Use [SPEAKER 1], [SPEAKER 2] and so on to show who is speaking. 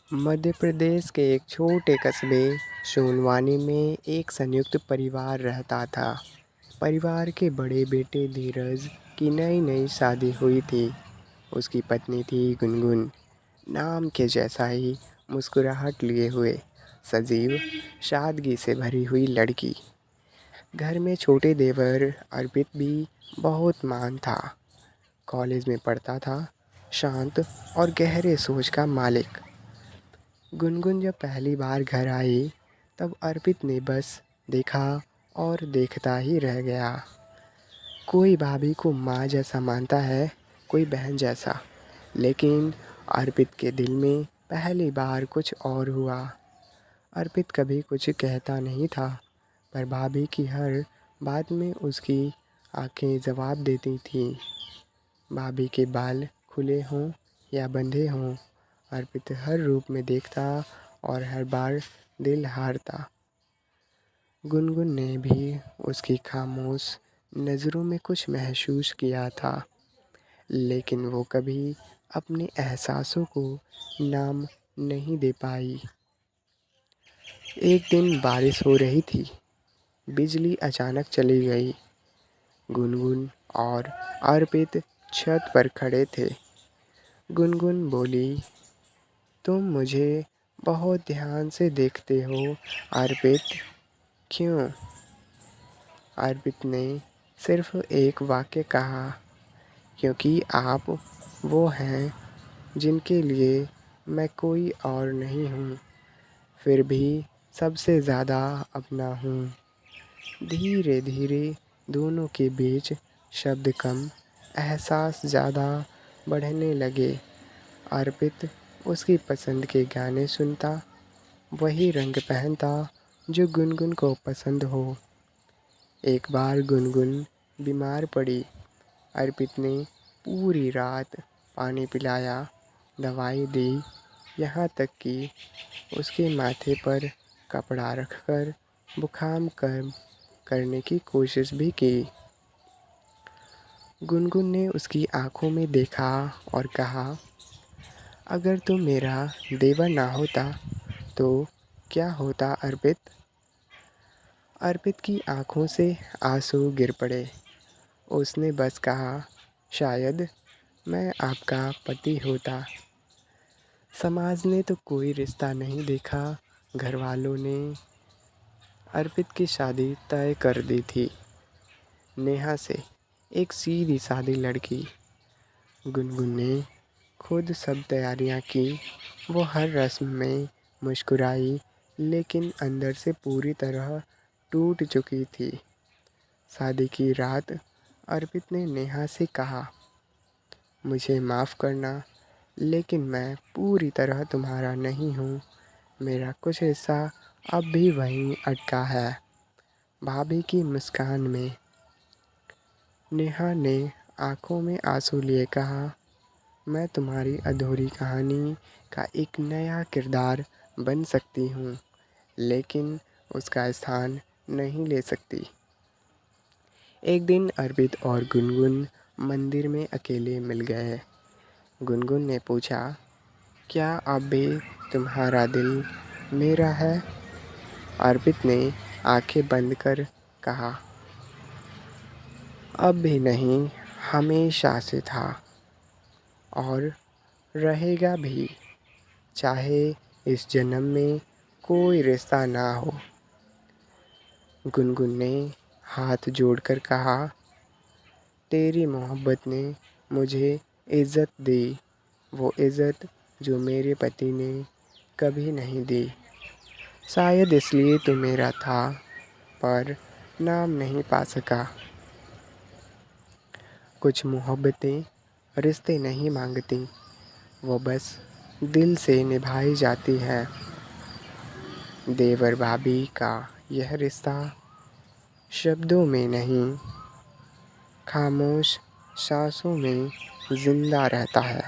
[SPEAKER 1] मध्य प्रदेश के एक छोटे कस्बे सोनवानी में एक संयुक्त परिवार रहता था। परिवार के बड़े बेटे धीरज की नई नई शादी हुई थी। उसकी पत्नी थी गुनगुन, नाम के जैसा ही मुस्कुराहट लिए हुए, सजीव सादगी से भरी हुई लड़की। घर में छोटे देवर अर्पित भी बहुत महान था। कॉलेज में पढ़ता था, शांत और गहरे सोच का मालिक। गुनगुन जब पहली बार घर आई तब अर्पित ने बस देखा और देखता ही रह गया। कोई भाभी को माँ जैसा मानता है, कोई बहन जैसा, लेकिन अर्पित के दिल में पहली बार कुछ और हुआ। अर्पित कभी कुछ कहता नहीं था, पर भाभी की हर बात में उसकी आंखें जवाब देती थीं। भाभी के बाल खुले हों या बंधे हों, अर्पित हर रूप में देखता और हर बार दिल हारता। गुनगुन ने भी उसकी खामोश नज़रों में कुछ महसूस किया था, लेकिन वो कभी अपने एहसासों को नाम नहीं दे पाई। एक दिन बारिश हो रही थी, बिजली अचानक चली गई। गुनगुन और अर्पित छत पर खड़े थे। गुनगुन बोली, तुम मुझे बहुत ध्यान से देखते हो अर्पित, क्यों? अर्पित ने सिर्फ एक वाक्य कहा, क्योंकि आप वो हैं जिनके लिए मैं कोई और नहीं हूँ, फिर भी सबसे ज़्यादा अपना हूँ। धीरे धीरे दोनों के बीच शब्द कम, एहसास ज़्यादा बढ़ने लगे। अर्पित उसकी पसंद के गाने सुनता, वही रंग पहनता जो गुनगुन को पसंद हो। एक बार गुनगुन बीमार पड़ी। अर्पित ने पूरी रात पानी पिलाया, दवाई दी, यहाँ तक कि उसके माथे पर कपड़ा रखकर बुखार कम करने की कोशिश भी की। गुनगुन ने उसकी आंखों में देखा और कहा, अगर तुम मेरा देवर ना होता तो क्या होता अर्पित? अर्पित की आंखों से आंसू गिर पड़े। उसने बस कहा, शायद मैं आपका पति होता। समाज ने तो कोई रिश्ता नहीं देखा। घर वालों ने अर्पित की शादी तय कर दी थी, नेहा से, एक सीधी सादी लड़की। गुनगुन ने खुद सब तैयारियां की। वो हर रस्म में मुस्कुराई, लेकिन अंदर से पूरी तरह टूट चुकी थी। शादी की रात अर्पित ने नेहा से कहा, मुझे माफ़ करना, लेकिन मैं पूरी तरह तुम्हारा नहीं हूँ। मेरा कुछ हिस्सा अब भी वहीं अटका है। भाभी की मुस्कान में। नेहा ने आंखों में आंसू लिए कहा, मैं तुम्हारी अधूरी कहानी का एक नया किरदार बन सकती हूँ, लेकिन उसका स्थान नहीं ले सकती। एक दिन अर्पित और गुनगुन मंदिर में अकेले मिल गए। गुनगुन ने पूछा, क्या अब भी तुम्हारा दिल मेरा है? अर्पित ने आंखें बंद कर कहा, अब भी नहीं, हमेशा से था और रहेगा भी, चाहे इस जन्म में कोई रिश्ता ना हो। गुनगुन ने हाथ जोड़कर कहा, तेरी मोहब्बत ने मुझे इज़्ज़त दी, वो इज़्ज़त जो मेरे पति ने कभी नहीं दी। शायद इसलिए तो मेरा था, पर नाम नहीं पा सका। कुछ मोहब्बतें रिश्ते नहीं मांगती, वो बस दिल से निभाई जाती हैं। देवर भाभी का यह रिश्ता शब्दों में नहीं, खामोश सांसों में ज़िंदा रहता है।